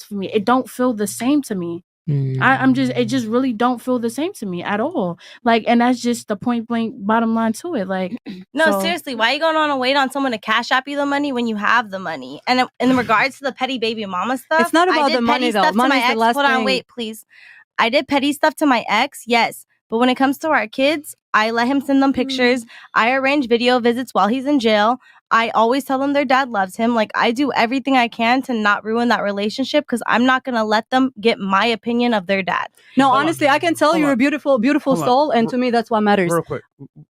for me. It don't feel the same to me. It just really don't feel the same to me at all. Like, and that's just the point blank bottom line to it. Like, no, seriously, why are you going on and wait on someone to cash app you the money when you have the money? And in regards to the petty baby mama stuff, it's not about the money though. Money's the last thing. Hold on, wait, please. I did petty stuff to my ex, yes. But when it comes to our kids, I let him send them pictures. I arrange video visits while he's in jail. I always tell them their dad loves him. Like, I do everything I can to not ruin that relationship because I'm not going to let them get my opinion of their dad. No, honestly, I can tell you're a beautiful, beautiful soul. And to me, that's what matters. Real quick,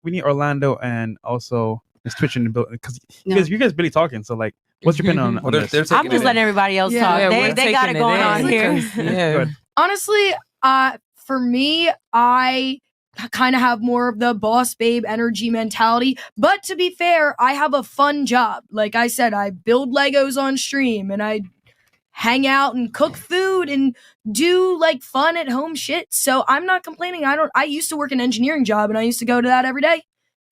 we need Orlando and also Miss Twitch in the building because you guys really talking. So, like, what's your opinion on this? I'm just letting everybody else talk. They got it going on here. Yeah. Honestly, for me, I kind of have more of the boss babe energy mentality. But to be fair, I have a fun job. Like I said, I build Legos on stream and I hang out and cook food and do like fun at home shit. So I'm not complaining. I used to work an engineering job and I used to go to that every day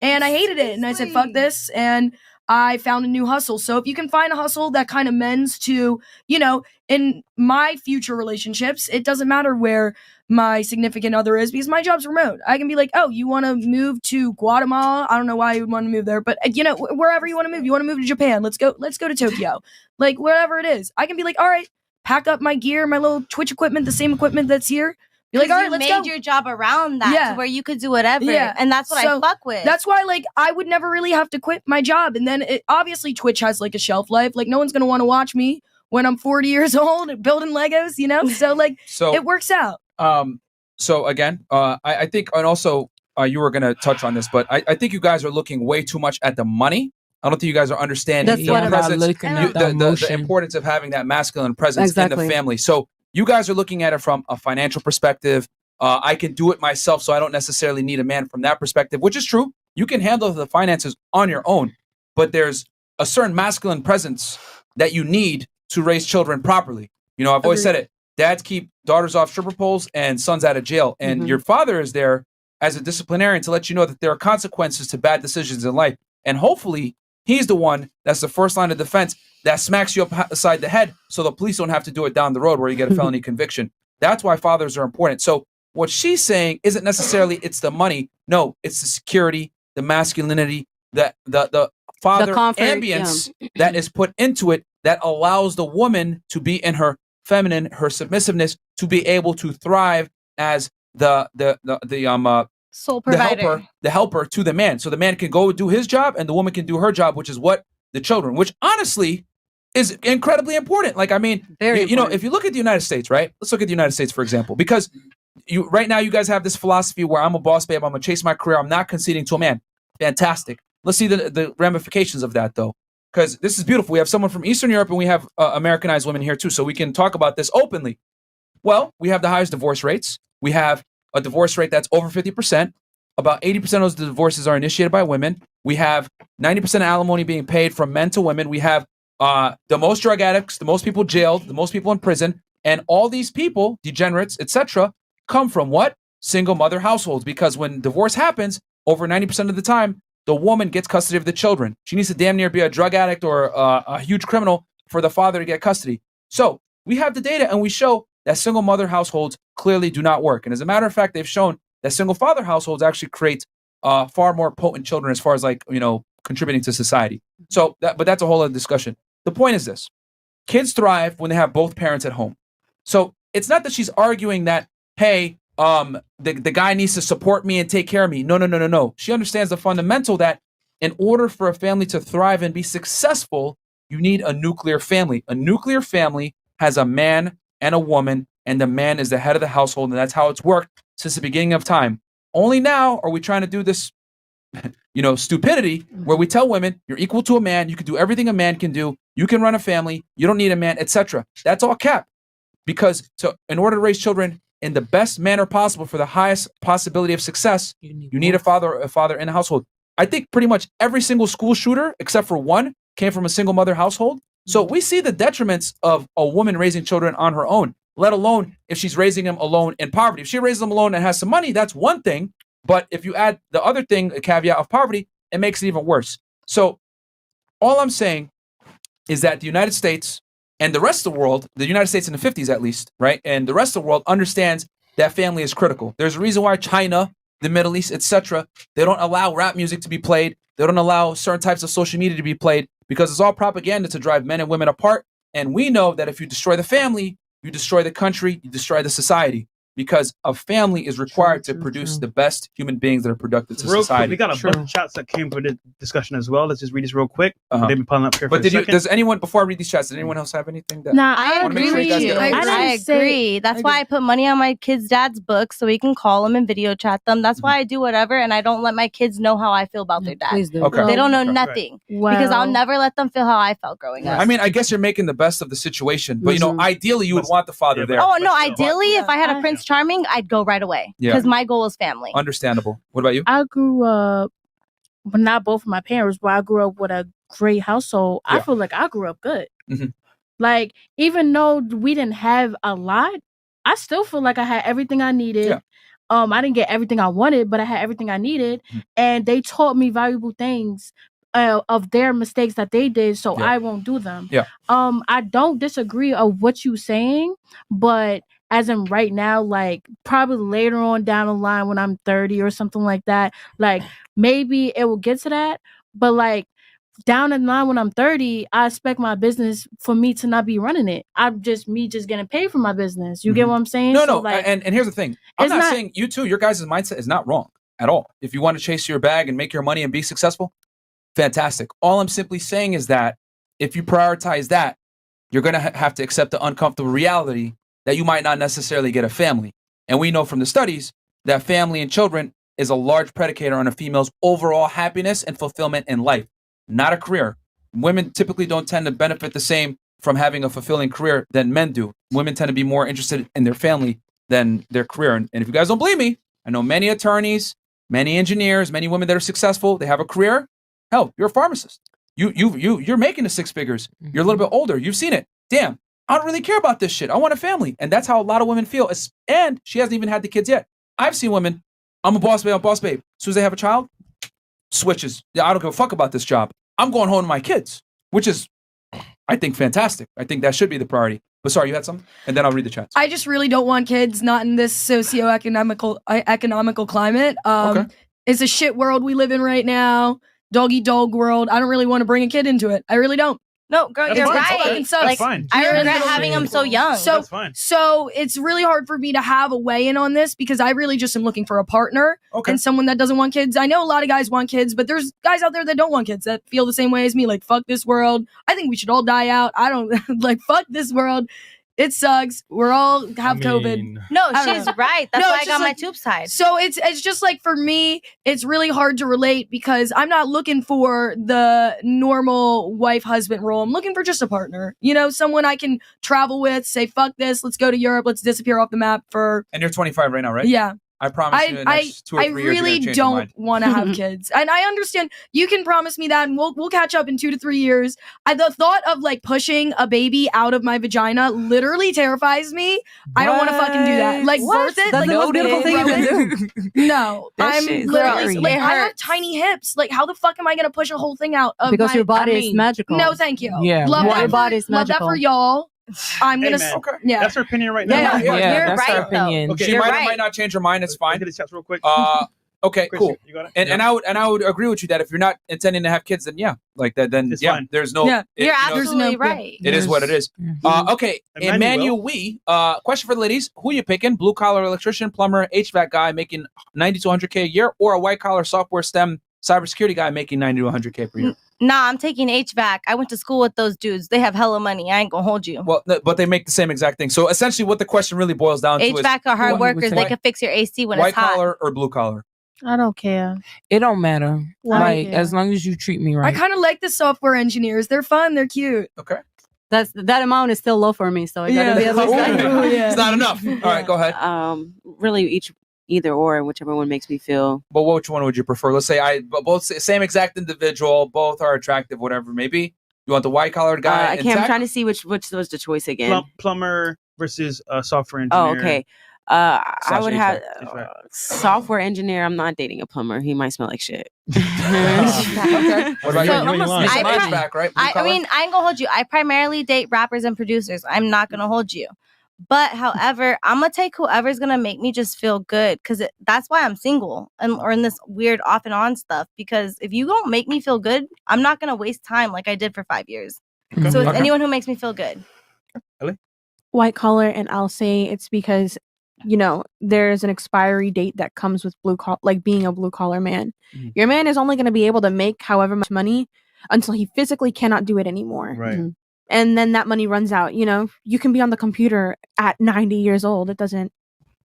and I hated it. And I said, fuck this. And I found a new hustle. So if you can find a hustle that kind of mends to, in my future relationships, it doesn't matter where my significant other is because my job's remote. I can be like, oh, you want to move to Guatemala? I don't know why you would want to move there, but wherever you want to move. You want to move to Japan? Let's go to Tokyo. Like wherever it is. I can be like, all right, pack up my gear, my little Twitch equipment, the same equipment that's here. You're like, all right, let's go. You made your job around that to where you could do whatever. Yeah. And that's what I fuck with. That's why, like, I would never really have to quit my job. And then, obviously, Twitch has, like, a shelf life. Like, no one's going to want to watch me when I'm 40 years old building Legos, So, like, it works out. So, again, I think, and also, you were going to touch on this, but I think you guys are looking way too much at the money. I don't think you guys are understanding the importance of having that masculine presence in the family. So, you guys are looking at it from a financial perspective. I can do it myself, so I don't necessarily need a man from that perspective, which is true. You can handle the finances on your own, but there's a certain masculine presence that you need to raise children properly. I've always said it. Dads keep daughters off stripper poles and sons out of jail. And your father is there as a disciplinarian to let you know that there are consequences to bad decisions in life. And hopefully he's the one that's the first line of defense that smacks you upside the head so the police don't have to do it down the road where you get a felony conviction. That's why fathers are important. So what she's saying isn't necessarily it's the money. No, it's the security, the masculinity, the father ambience that is put into it that allows the woman to be in her feminine, her submissiveness, to be able to thrive as the sole provider, the helper to the man. So the man can go do his job and the woman can do her job, which is what the children, which honestly is incredibly important. Like, I mean, if you look at the United States, right? Let's look at the United States, for example, because right now you guys have this philosophy where I'm a boss babe, I'm gonna chase my career, I'm not conceding to a man. Fantastic. Let's see the ramifications of that though, because this is beautiful. We have someone from Eastern Europe and we have Americanized women here too, so we can talk about this openly. Well, we have the highest divorce rates. We have a divorce rate that's over 50%. About 80% of those divorces are initiated by women. We have 90% of alimony being paid from men to women. We have the most drug addicts, the most people jailed, the most people in prison. And all these people, degenerates, etc., come from what? Single mother households. Because when divorce happens, over 90% of the time, the woman gets custody of the children. She needs to damn near be a drug addict or a huge criminal for the father to get custody. So we have the data and we show that single mother households clearly do not work. And as a matter of fact, they've shown that single father households actually create far more potent children as far as contributing to society. So, but that's a whole other discussion. The point is this: kids thrive when they have both parents at home. So it's not that she's arguing that, hey, the guy needs to support me and take care of me. No. She understands the fundamental that in order for a family to thrive and be successful, you need a nuclear family. A nuclear family has a man and a woman, and the man is the head of the household, and that's how it's worked since the beginning of time. Only now are we trying to do this, stupidity where we tell women you're equal to a man, you can do everything a man can do, you can run a family, you don't need a man, etc. That's all cap. Because in order to raise children in the best manner possible for the highest possibility of success, you need a father in the household. I think pretty much every single school shooter, except for one, came from a single mother household. So we see the detriments of a woman raising children on her own, let alone if she's raising them alone in poverty. If she raises them alone and has some money, that's one thing. But if you add the other thing, a caveat of poverty, it makes it even worse. So all I'm saying is that the United States And the rest of the world, the United States in the 50s at least, right? And the rest of the world understands that family is critical. There's a reason why China, the Middle East, etc., they don't allow rap music to be played. They don't allow certain types of social media to be played because it's all propaganda to drive men and women apart. And we know that if you destroy the family, you destroy the country, you destroy the society. Because a family is required to produce the best human beings that are productive to society. Quick, we got a bunch of chats that came for the discussion as well. Let's just read this real quick. They've been piling up here but for does anyone, before I read these chats, did anyone else have anything? That I agree. That's why I put money on my kids' dad's books so we can call them and video chat them. That's why I do whatever, and I don't let my kids know how I feel about their dad. Please do. Okay. They don't know nothing because I'll never let them feel how I felt growing up. I mean, I guess you're making the best of the situation, but ideally you would want the father there. Oh no, ideally, if I had a Prince Charming, I'd go right away because my goal is family. Understandable. What about you? I grew up, but not both of my parents, but I grew up with a great household. I feel like I grew up good. Like, even though we didn't have a lot, I still feel like I had everything I needed. I didn't get everything I wanted, but I had everything I needed. And they taught me valuable things of their mistakes that they did, so I won't do them. I don't disagree of what you're saying, but as in right now, like probably later on down the line when I'm 30 or something like that, like maybe it will get to that. But like down the line when I'm 30, I expect my business for me to not be running it. I'm just getting paid for my business. You get what I'm saying? No, So, no. like, and here's the thing. I'm not saying you too, your guys' mindset is not wrong at all. If you want to chase your bag and make your money and be successful, fantastic. All I'm simply saying is that if you prioritize that, you're going to have to accept the uncomfortable reality that you might not necessarily get a family. And we know from the studies that family and children is a large predicator on a female's overall happiness and fulfillment in life, not a career. Women typically don't tend to benefit the same from having a fulfilling career than men do. Women tend to be more interested in their family than their career. And if you guys don't believe me, I know many attorneys, many engineers, many women that are successful, they have a career. Hell, you're a pharmacist. You're making the six figures. You're a little bit older. You've seen it. Damn, I don't really care about this shit. I want a family. And that's how a lot of women feel. And she hasn't even had the kids yet. I've seen women, I'm a boss babe, As soon as they have a child, switches. Yeah, I don't give a fuck about this job. I'm going home to my kids, which is, I think, fantastic. I think that should be the priority. But sorry, you had something? And then I'll read the chats. I just really don't want kids not in this economical climate. It's a shit world we live in right now. Dog-eat-dog world. I don't really want to bring a kid into it. I really don't. No, girl, you're right. Like, I regret having them so young. So it's really hard for me to have a weigh in on this because I really just am looking for a partner and someone that doesn't want kids. I know a lot of guys want kids, but there's guys out there that don't want kids that feel the same way as me. Like, fuck this world. I think we should all die out. I don't like fuck this world. It sucks. We're all have COVID. No, she's right. That's why I got my tubes tied. So it's just like for me, it's really hard to relate because I'm not looking for the normal wife-husband role. I'm looking for just a partner. You know, someone I can travel with, say, fuck this, let's go to Europe, let's disappear off the map for... And you're 25 right now, right? Yeah. I promise you the next 2 or 3 years, I really don't want to have kids. And I understand you can promise me that and we'll catch up in 2 to 3 years. The thought of like pushing a baby out of my vagina literally terrifies me. I don't want to fucking do that. Like birth it. That's like the most beautiful thing you can do. No. I'm literally like I have tiny hips. Like how the fuck am I gonna push a whole thing out of because your body is magical. No, thank you. Yeah. Your body is magical. Love that for y'all. I'm gonna. Yeah, that's her opinion right now. Yeah, that's right, her opinion. Okay, she might not change her mind. It's fine. Get his chats real quick. Okay, Chris, cool. You got it? And I would agree with you that if you're not intending to have kids, then like that, then it's fine. There's no. Yeah, you're absolutely right. It is what it is. Okay, Emmanuel, question for the ladies: who you picking? Blue collar electrician, plumber, HVAC guy making 90 to 100K a year, or a white collar software STEM cybersecurity guy making 90 to 100K per year? Nah, I'm taking HVAC. I went to school with those dudes. They have hella money. I ain't gonna hold you. Well, but they make the same exact thing. So essentially, what the question really boils down to is HVAC are hard workers. They can fix your AC when it's hot. White collar or blue collar? I don't care. It don't matter. Like as long as you treat me right. I kind of like the software engineers. They're fun. They're cute. Okay. That amount is still low for me, so I gotta be at least It's not enough. All right, go ahead. Really, either or, whichever one makes me feel. But which one would you prefer? Let's say both same exact individual, both are attractive, whatever. Maybe you want the white collar guy. I'm trying to see which was the choice again. Plumber versus software engineer. Oh, okay. I would have HVAC. software engineer. I'm not dating a plumber. He might smell like shit. Okay. What about So, you? I'm You're some HVAC, right? Blue I collar? mean, I ain't gonna hold you. I primarily date rappers and producers. I'm not gonna hold you. But however, I'm gonna take whoever's gonna make me just feel good, because that's why I'm single or in this weird off and on stuff. Because if you don't make me feel good, I'm not gonna waste time like I did for 5 years. Okay. So it's Okay. anyone who makes me feel good. White collar, and I'll say it's because, you know, there's an expiry date that comes with blue collar, like being a blue collar man. Mhm. Your man is only going to be able to make however much money until he physically cannot do it anymore. Right. Mm-hmm. And then that money runs out. You know, you can be on the computer at 90 years old. It doesn't,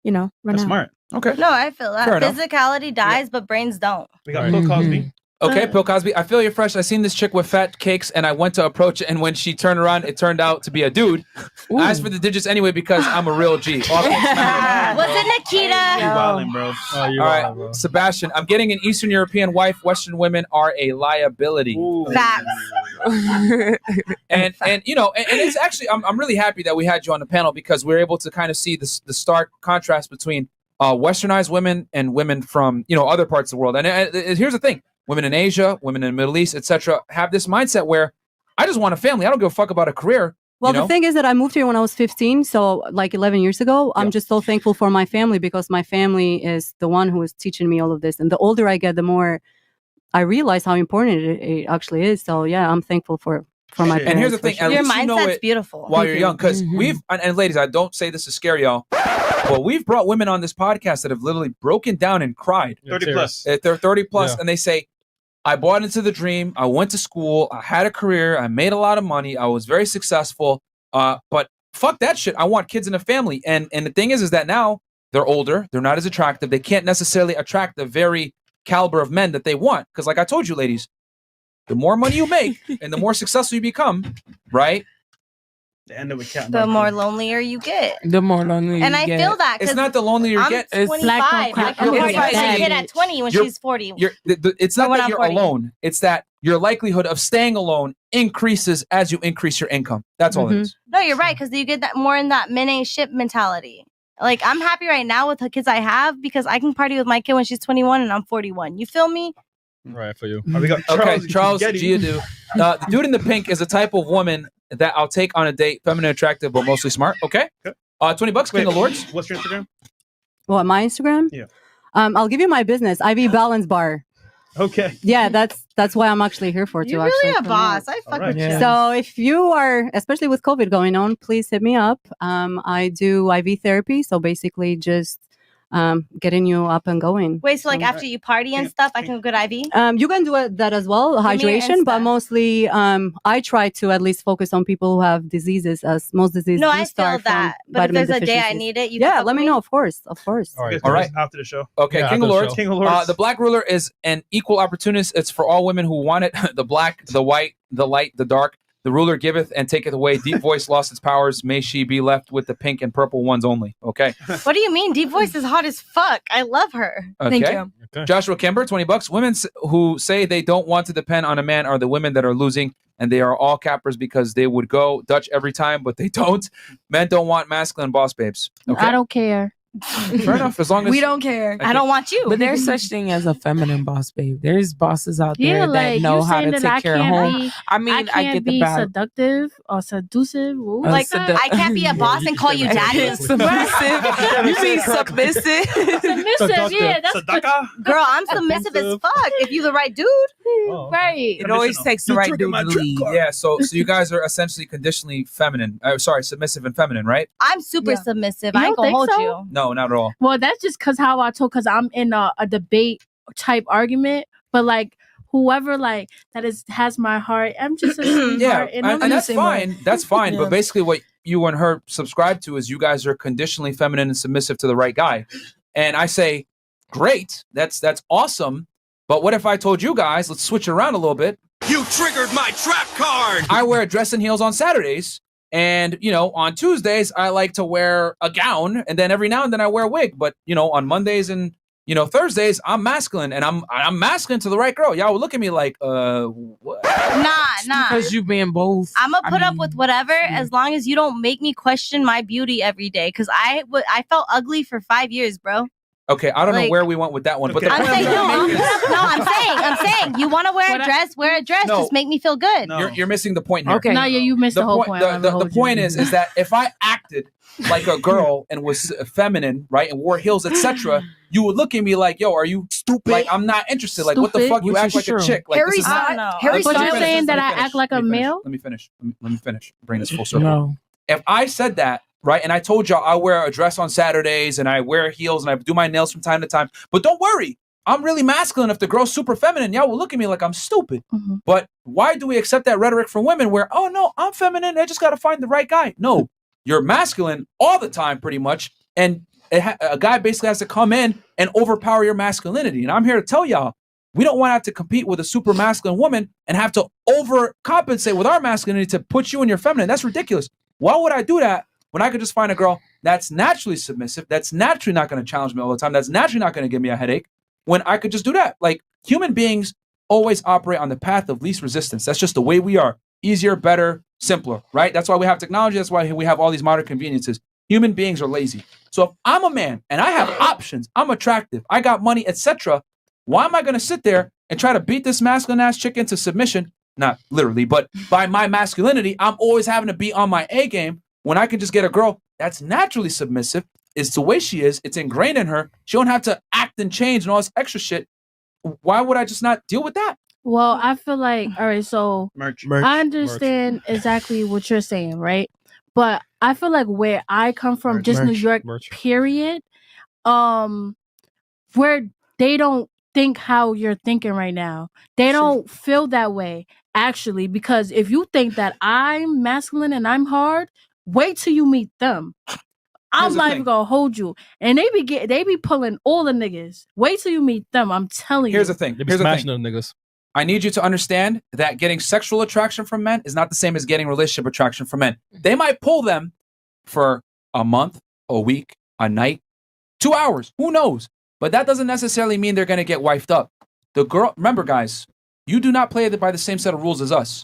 you know, run That's out. smart. Okay. No, I feel that. Fair enough. Physicality dies, but brains don't. We got Bill Cosby. Okay, Bill Cosby. I feel you're fresh. I seen this chick with fat cakes, and I went to approach it, and when she turned around, it turned out to be a dude. I asked for the digits anyway because I'm a real G. Was it Nikita? You wildin', bro. Oh, you All right, wildin', bro. Sebastian. I'm getting an Eastern European wife. Western women are a liability. Facts. And you know, and it's actually I'm really happy that we had you on the panel because we're able to kind of see the stark contrast between westernized women and women from, you know, other parts of the world. And here's the thing: women in Asia, women in the Middle East, etc., have this mindset where I just want a family. I don't give a fuck about a career. Well, you know? the thing is that I moved here when I was 15, so like 11 years ago. I'm just so thankful for my family because my family is the one who is teaching me all of this. And the older I get, the more I realize how important it actually is. So yeah, I'm thankful for my parents. And here's the thing: at Your least you know mindset's it beautiful. while you're young, because we've and ladies, I don't say this to scare y'all, but we've brought women on this podcast that have literally broken down and cried. 30 plus. They're 30 plus, and they say, I bought into the dream. I went to school. I had a career. I made a lot of money. I was very successful. But fuck that shit. I want kids and a family. And the thing is that now they're older. They're not as attractive. They can't necessarily attract the very caliber of men that they want. Because like I told you, ladies, the more money you make and the more successful you become, right? The end of a cat. The more lonelier you get. The more lonely you And I get. feel that. It's not the lonelier you I'm get. 25. I can party with my kid at 20 when she's 40. It's not that you're alone. It's that your likelihood of staying alone increases as you increase your income. That's all it is. No, you're right, because you get that more in that minute ship mentality. Like, I'm happy right now with the kids I have because I can party with my kid when she's 21 and I'm 41. You feel me? Right, for you. We got Charles Giadu. The dude in the pink is a type of woman that I'll take on a date, feminine, attractive, but mostly smart. Okay. $20, King of Lords. What's your Instagram? What, my Instagram? Yeah. I'll give you my business, IV Balance Bar. Okay. Yeah, that's why I'm actually here for. You're really a boss. I fuck with you. So if you are, especially with COVID going on, please hit me up. I do IV therapy, so basically just getting you up and going. Wait, so like after you party and stuff, I can go to IV? You can do that as well, Give me your hydration, but mostly I try to at least focus on people who have diseases, as most diseases No, do I feel start that. from But if vitamin there's a day I deficiencies. need it, you yeah, can let me know. Of course. All right. All right. After the show. Okay, Yeah, King of after the Lords. show. King of Lords. The Black Ruler is an equal opportunist. It's for all women who want it. The black, the white, the light, the dark. The ruler giveth and taketh away. Deep voice lost its powers. May she be left with the pink and purple ones only. Okay. What do you mean? Deep Voice is hot as fuck. I love her. Okay. Thank you. Okay. Joshua Kimber, $20. Women who say they don't want to depend on a man are the women that are losing, and they are all cappers because they would go Dutch every time, but they don't. Men don't want masculine boss babes. Okay. I don't care. Fair enough. As long as We don't care. I don't want you. But there's such thing as a feminine boss, babe. There's bosses out there Yeah, that like know you how saying to that I take care of can't home. be. I mean, I can't get the be battle. seductive or seducive. Ooh. Like, I can't be a boss and call you daddy. Submissive. You mean submissive? Submissive, yeah. That's Girl, I'm submissive as fuck. If you the right dude. right. It always takes the right dude to lead. Yeah, so you guys are essentially conditionally feminine. Submissive and feminine, right? I'm super submissive. You I ain't don't gonna think hold so? you. No, not at all. Well, that's just because I'm in a debate type argument, but like whoever like that has my heart, I'm just a sweetheart. Yeah, and and I'm that's the same way. fine. That's fine. Yeah. But basically, what you and her subscribe to is you guys are conditionally feminine and submissive to the right guy. And I say, great, that's awesome. But what if I told you guys, let's switch it around a little bit. You triggered my trap card. I wear dress and heels on Saturdays. And, on Tuesdays, I like to wear a gown. And then every now and then I wear a wig. But, on Mondays and You know, Thursdays I'm masculine, and I'm masculine to the right girl. Y'all would look at me like, what? Nah. Because you being both. I'm gonna put up with whatever as long as you don't make me question my beauty every day. Because I felt ugly for 5 years, bro. Okay, I don't know where we went with that one, but I'm saying I'm saying you want to wear a dress, wear a dress. Just make me feel good. You're missing the point here. Okay. No, you missed the whole point. The point is that if I acted like a girl and was feminine, right, and wore heels, etc., you would look at me like, "Yo, are you stupid? Like, I'm not interested. Like, what the fuck? You act like a chick." Like, Harry's but you're saying that I act like a male? Let me finish. Bring this full circle. No. If I said that, right, and I told y'all I wear a dress on Saturdays and I wear heels and I do my nails from time to time, but don't worry, I'm really masculine. If the girl's super feminine, y'all will look at me like I'm stupid. Mm-hmm. But why do we accept that rhetoric from women where, oh no, I'm feminine, I just got to find the right guy? No, you're masculine all the time pretty much, and a guy basically has to come in and overpower your masculinity. And I'm here to tell y'all, we don't want to have to compete with a super masculine woman and have to overcompensate with our masculinity to put you in your feminine. That's ridiculous. Why would I do that when I could just find a girl that's naturally submissive, that's naturally not going to challenge me all the time, that's naturally not going to give me a headache, when I could just do that? Like, human beings always operate on the path of least resistance. That's just the way we are. Easier, better, simpler, right? That's why we have technology. That's why we have all these modern conveniences. Human beings are lazy. So if I'm a man and I have options, I'm attractive, I got money, etc., why am I going to sit there and try to beat this masculine ass chick into submission? Not literally, but by my masculinity, I'm always having to be on my A game when I can just get a girl that's naturally submissive. It's the way she is. It's ingrained in her. She don't have to act and change and all this extra shit. Why would I just not deal with that? Well, I feel like, all right, so I understand exactly what you're saying, right? But I feel like where I come from, New York, period, where they don't think how you're thinking right now. They don't feel that way, actually, because if you think that I'm masculine and I'm hard, wait till you meet them. I'm not even gonna hold you. And they be pulling all the niggas. Wait till you meet them. I'm telling you. Here's the thing. They be smashing those niggas. I need you to understand that getting sexual attraction from men is not the same as getting relationship attraction from men. They might pull them for a month, a week, a night, 2 hours. Who knows? But that doesn't necessarily mean they're going to get wifed up. The girl, remember guys, you do not play by the same set of rules as us.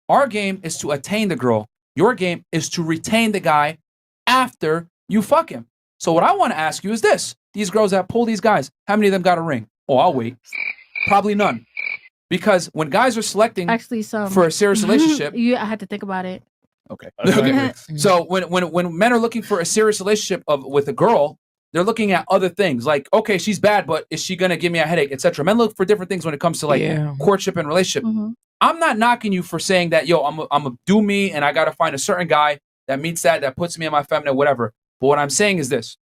Our game is to attain the girl. Your game is to retain the guy after you fuck him. So what I want to ask you is this. These girls that pull these guys, how many of them got a ring? Oh, I'll wait. Probably none. Because when guys are selecting for a serious relationship, I had to think about it. Okay. So when men are looking for a serious relationship with a girl, they're looking at other things like, okay, she's bad, but is she gonna give me a headache, etc. Men look for different things when it comes to courtship and relationship. Mm-hmm. I'm not knocking you for saying that, yo, I'm a do me and I gotta find a certain guy that meets that puts me in my feminine, whatever. But what I'm saying is this: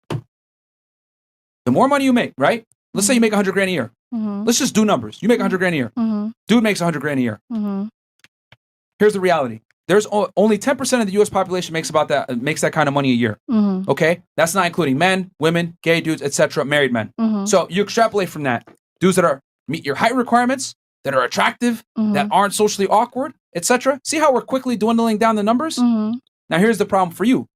the more money you make, right? Let's say you make $100,000 a year. Mm-hmm. Let's just do numbers. You make $100,000 a year. Mm-hmm. Dude makes $100,000 a year. Mm-hmm. Here's the reality. There's only 10% of the U.S. population makes that kind of money a year. Mm-hmm. Okay, that's not including men, women, gay dudes, etc., married men. Mm-hmm. So you extrapolate from that, dudes that meet your height requirements, that are attractive, that aren't socially awkward, etc. See how we're quickly dwindling down the numbers? Mm-hmm. Now here's the problem for you.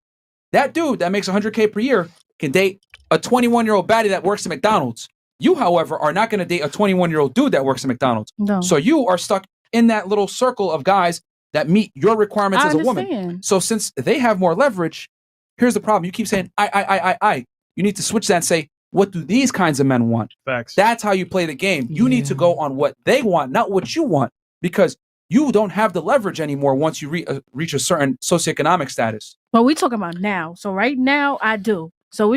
That dude that makes $100,000 per year can date a 21-year-old baddie that works at McDonald's. You, however, are not going to date a 21-year-old dude that works at McDonald's. No. So you are stuck in that little circle of guys that meet your requirements as a woman. So since they have more leverage, here's the problem. You keep saying, I. You need to switch that and say, what do these kinds of men want? Facts. That's how you play the game. You need to go on what they want, not what you want, because you don't have the leverage anymore once you reach a certain socioeconomic status. But we talking about now. So right now, I do. So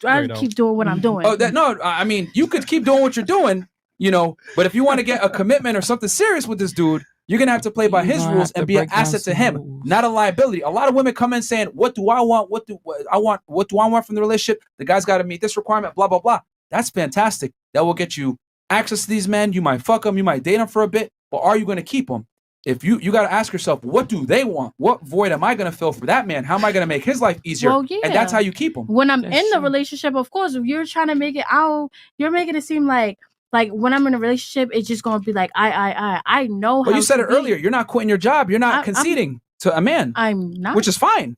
I keep doing what I'm doing. I mean, you could keep doing what you're doing, but if you want to get a commitment or something serious with this dude, you're going to have to play by his rules and be an asset to him, not a liability. A lot of women come in saying, what do I want? What do I want from the relationship? The guy's got to meet this requirement, blah, blah, blah. That's fantastic. That will get you access to these men. You might fuck them. You might date them for a bit, but are you going to keep them? If you got to ask yourself, what do they want? What void am I going to fill for that man? How am I going to make his life easier? Well, yeah. And that's how you keep them. When I'm in the relationship, of course, if you're trying to make it out, you're making it seem like when I'm in a relationship, it's just going to be like, I know how. But you said it earlier. You're not quitting your job. You're not conceding to a man. I'm not. Which is fine.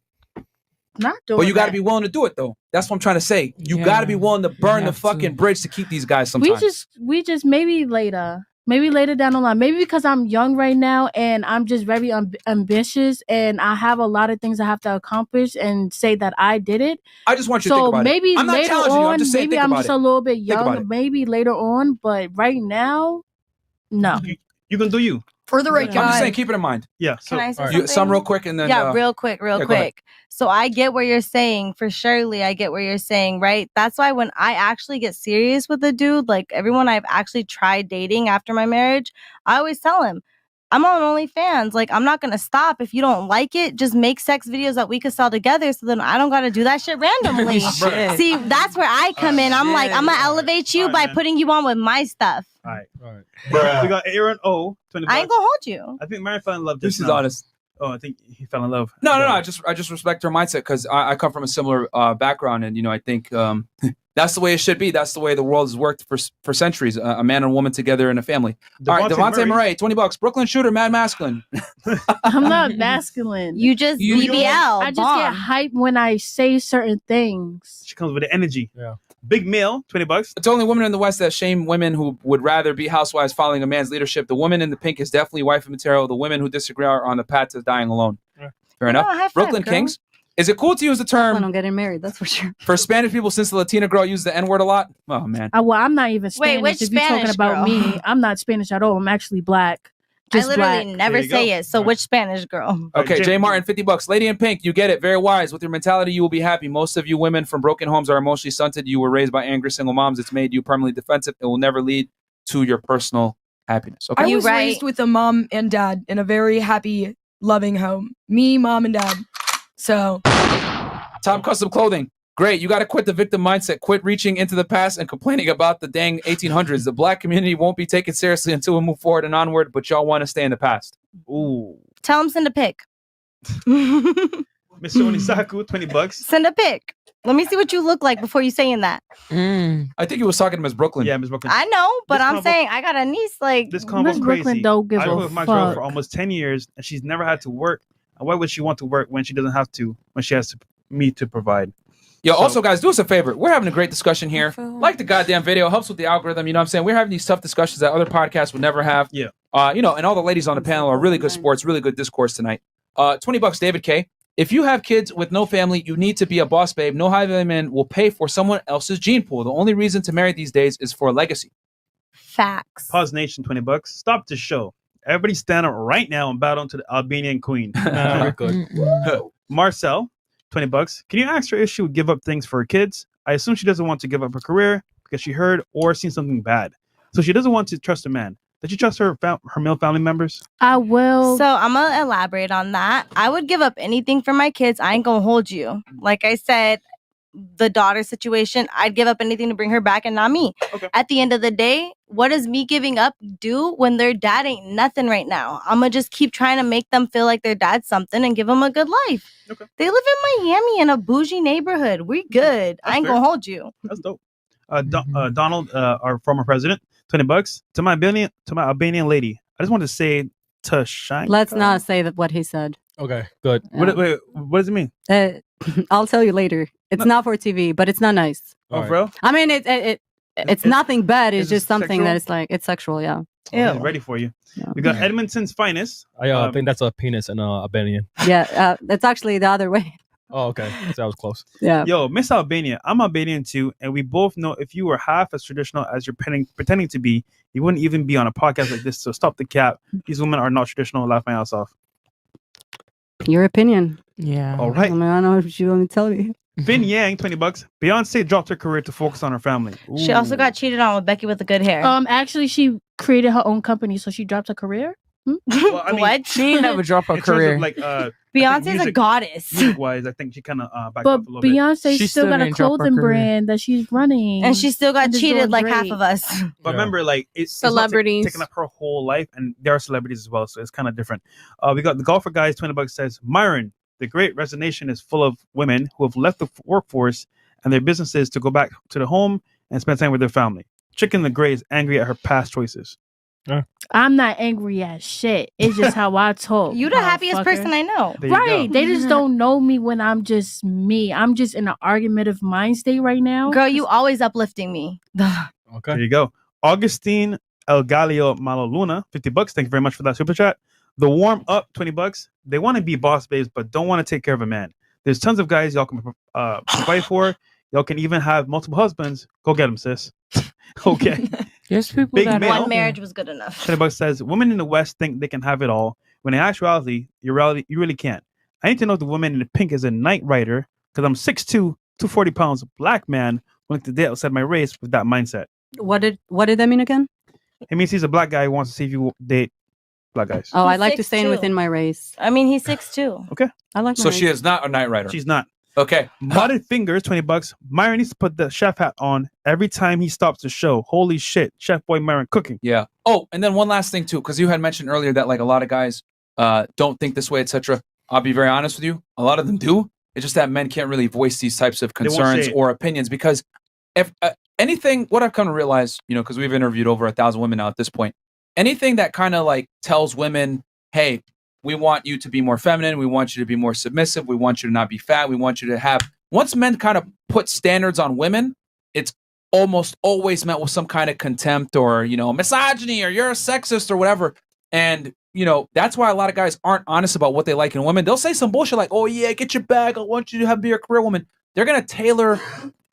Not doing But you got to be willing to do it, though. That's what I'm trying to say. You got to be willing to burn the fucking bridge to keep these guys sometimes. We just maybe later down the line, maybe because I'm young right now and I'm just very ambitious and I have a lot of things I have to accomplish and say that I did it. I just want you to think about maybe it. I'm not later challenging on, you. I'm just saying, maybe think I'm about just it. a little bit young, maybe later on, but right now, no. You can do you. For the right guy. I'm just saying, keep it in mind. Yeah. So, Can I say something? Some real quick and then real quick. So I get what you're saying. For surely, I get what you're saying, right? That's why when I actually get serious with a dude, like everyone I've actually tried dating after my marriage, I always tell him, I'm on OnlyFans. Like, I'm not going to stop. If you don't like it, just make sex videos that we could sell together so then I don't got to do that shit randomly. See, that's where I come in. I'm like, I'm going to elevate you by putting you on with my stuff. All right. We got Aaron O. 20 bucks. I ain't going to hold you. I think Marion fell in love. This is honest. Oh, I think he fell in love. No. I just respect her mindset because I come from a similar background, and I think that's the way it should be. That's the way the world has worked for centuries. A man and a woman together in a family. All right, Devontae Murray, $20. Brooklyn shooter, mad masculine. I'm not masculine. You just BBL. I just get hyped when I say certain things. She comes with the energy. Yeah. Big Male, $20. It's only women in the West that shame women who would rather be housewives following a man's leadership. The woman in the pink is definitely wifey material. The women who disagree are on the path to dying alone. Yeah. Fair enough. Brooklyn Kings. Is it cool to use the term? When I'm getting married, that's for sure. For Spanish people, since the Latina girl uses the N-word a lot? Oh, man. Well, I'm not even Spanish. Wait, which if you're talking Spanish about girl? me, I'm not Spanish at all. I'm actually black. Just I literally black. never say it. So which Spanish girl? Okay, Jay Martin, $50. Lady in pink, you get it. Very wise. With your mentality, you will be happy. Most of you women from broken homes are emotionally stunted. You were raised by angry single moms. It's made you permanently defensive. It will never lead to your personal happiness. Okay. I was raised with a mom and dad in a very happy, loving home. Me, mom, and dad. So. Top custom clothing. Great. You got to quit the victim mindset. Quit reaching into the past and complaining about the dang 1800s. The black community won't be taken seriously until we move forward and onward, but y'all want to stay in the past. Ooh. Tell him send a pic. Mr. Onisaku, $20. Send a pic. Let me see what you look like before you saying that. I think he was talking to Miss Brooklyn. Yeah, Miss Brooklyn. I know, but I'm saying I got a niece like this combo's crazy. Brooklyn don't give I've been a with my girl fuck. for almost 10 years, and she's never had to work. And why would she want to work when she doesn't have to? When she has me to provide? Yo, also, guys, do us a favor. We're having a great discussion here. Like the goddamn video. Helps with the algorithm. You know what I'm saying? We're having these tough discussions that other podcasts would never have. Yeah. And all the ladies on the panel are really good sports, really good discourse tonight. $20, David K. If you have kids with no family, you need to be a boss babe. No high value man will pay for someone else's gene pool. The only reason to marry these days is for a legacy. Facts. Pause Nation, $20. Stop the show. Everybody stand up right now and bow down to the Albanian queen. We're good. Marcel, $20. Can you ask her if she would give up things for her kids? I assume she doesn't want to give up her career because she heard or seen something bad. So she doesn't want to trust a man. Does she trust her male family members? I will. So I'm going to elaborate on that. I would give up anything for my kids. I ain't going to hold you. Like I said, the daughter situation, I'd give up anything to bring her back and not me. Okay. At the end of the day, what does me giving up do when their dad ain't nothing right now? I'm going to just keep trying to make them feel like their dad's something and give them a good life. Okay. They live in Miami in a bougie neighborhood. We good. I ain't going to hold you. That's dope. Donald, our former president, $20. To my Albanian lady, I just want to say to shine. Let's not say that what he said. Okay, good. Wait, what does it mean? I'll tell you later. It's not for TV, but it's not nice. Oh, bro. I mean, it's nothing bad. It's just something sexual? that is like it's sexual. Yeah. He's ready for you. Yeah. We got Edmonton's finest. I think that's a penis and Albanian. Yeah, it's actually the other way. Oh, okay. So that was close. Yeah. Yo, Miss Albania, I'm Albanian too, and we both know if you were half as traditional as you're pretending to be, you wouldn't even be on a podcast like this. So stop the cap. These women are not traditional. Laugh my ass off. Your opinion. Yeah. All right. I mean, I don't know if you want me to tell you. Vin Yang, $20. Beyonce dropped her career to focus on her family. She also got cheated on with Becky with the good hair. Actually, she created her own company, so she dropped her career. Well, I mean, What? She ain't never dropped her in terms career. of like, Beyonce's a goddess. Music-wise, I think she kind of backed But up a little bit. Beyonce She still still got a didn't drop her clothing career. brand that she's running. And she still got And it's cheated doing like half great. of us. But remember, like it's Celebrities. not taking up her whole life, and there are celebrities as well, so it's kind of different. We got the golfer guys. $20 says Myron, the Great Resignation is full of women who have left the workforce and their businesses to go back to the home and spend time with their family. Chicken the Grey is angry at her past choices. I'm not angry at shit. It's just how I talk. You the happiest motherfucker. person I know. Right. They just don't know me when I'm just me. I'm just in an argumentative mind state right now. Girl, you always uplifting me. Okay. There you go. Augustine El Galio Maloluna, $50. Thank you very much for that super chat. The warm up, $20. They want to be boss babes, but don't want to take care of a man. There's tons of guys y'all can provide for. Y'all can even have multiple husbands. Go get them, sis. Okay. There's people Big that male. One marriage was good enough. $20 says women in the West think they can have it all. When in actuality, you really can't. I need to know if the woman in the pink is a night rider because I'm 6'2", 240 pounds, black man willing to date outside my race with that mindset. What did that mean again? It means he's a black guy who wants to see if you date black guys. Oh, I like to 6'2". stay within my race. I mean, he's 6'2". Okay. I like my So race. she is not a night rider. She's not. Okay. Modded fingers, $20. Myron needs to put the chef hat on every time he stops the show. Holy shit. Chef boy Myron cooking. Yeah. Oh, and then one last thing too, because you had mentioned earlier that like a lot of guys don't think this way, etc. I'll be very honest with you. A lot of them do. It's just that men can't really voice these types of won't concerns say it. or opinions because if anything, what I've come to realize, because we've interviewed over 1,000 women now at this point, anything that kind of like tells women, hey, we want you to be more feminine. We want you to be more submissive. We want you to not be fat. We want you to have. Once men kind of put standards on women, it's almost always met with some kind of contempt or, misogyny or you're a sexist or whatever. And, that's why a lot of guys aren't honest about what they like in women. They'll say some bullshit like, oh, yeah, get your bag. I want you to be a career woman. They're going to tailor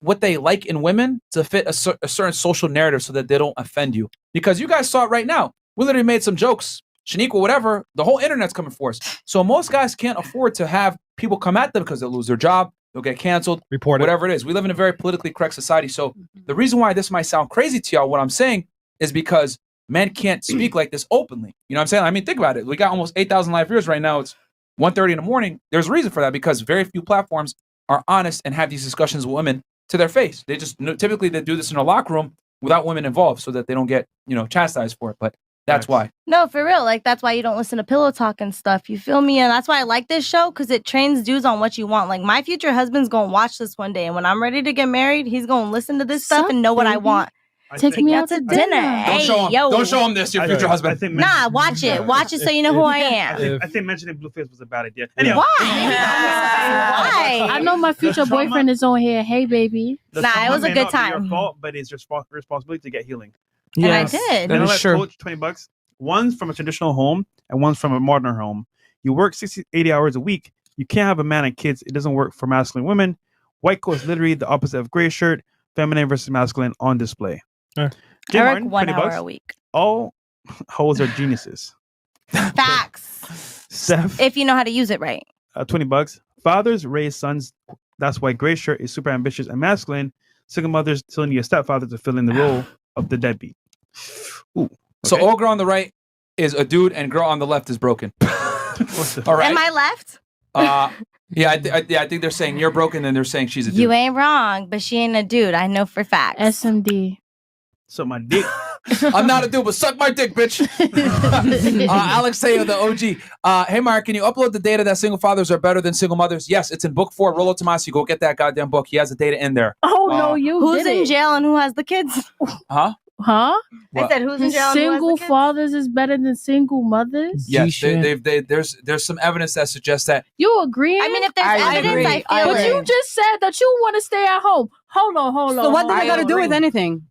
what they like in women to fit a certain social narrative so that they don't offend you. Because you guys saw it right now. We literally made some jokes. Shaniqua, whatever, the whole internet's coming for us. So most guys can't afford to have people come at them because they'll lose their job, they'll get canceled, whatever it is. We live in a very politically correct society. So the reason why this might sound crazy to y'all, what I'm saying, is because men can't speak like this openly. You know what I'm saying? I mean, think about it. We got almost 8,000 live viewers right now. It's 1:30 in the morning. There's a reason for that because very few platforms are honest and have these discussions with women to their face. They just typically they do this in a locker room without women involved so that they don't get, chastised for it. But that's why. No, for real. Like, that's why you don't listen to Pillow Talk and stuff. You feel me? And that's why I like this show, because it trains dudes on what you want. Like, my future husband's going to watch this one day. And when I'm ready to get married, he's going to listen to this stuff and know what I want. Take me out to dinner. Don't show him this, your future husband. Nah, watch it. Watch it so you know who I am. I think mentioning Blueface was a bad idea. Anyway. Why? I know my future boyfriend is on here. Hey, baby. Nah, it was a good Your time. fault, but it's your responsibility to get healing. And I did. That is true. Coach, $20. One's from a traditional home and one's from a modern home. You work 60, 80 hours a week. You can't have a man and kids. It doesn't work for masculine women. White coat is literally the opposite of gray shirt. Feminine versus masculine on display. Jim I work Martin, 1 hour $20. a week. All hoes are geniuses. Facts. Steph, If you know how to use it right. $20. Fathers raise sons. That's why gray shirt is super ambitious and masculine. Single mothers still need a stepfather to fill in the role of the deadbeat. Ooh. Okay. So old girl on the right is a dude, and girl on the left is broken. All right. Am I left? Yeah, I think they're saying you're broken, and they're saying she's a dude. You ain't wrong, but she ain't a dude. I know for facts. SMD. So my dick. I'm not a dude, but suck my dick, bitch. Alex Tayo, the OG. Hey, Mark, can you upload the data that single fathers are better than single mothers? Yes, it's in book 4. Rollo Tomasi, go get that goddamn book. He has the data in there. Oh, no, you Who's did in it. jail and who has the kids? Huh? Huh? I said who's in jail and who has Single the kids? fathers is better than single mothers? Yes, there's some evidence that suggests that. You agreeing? I mean, if there's evidence, agree. I feel But it. you just said that you want to stay at home. Hold on. So what does it got to do with anything?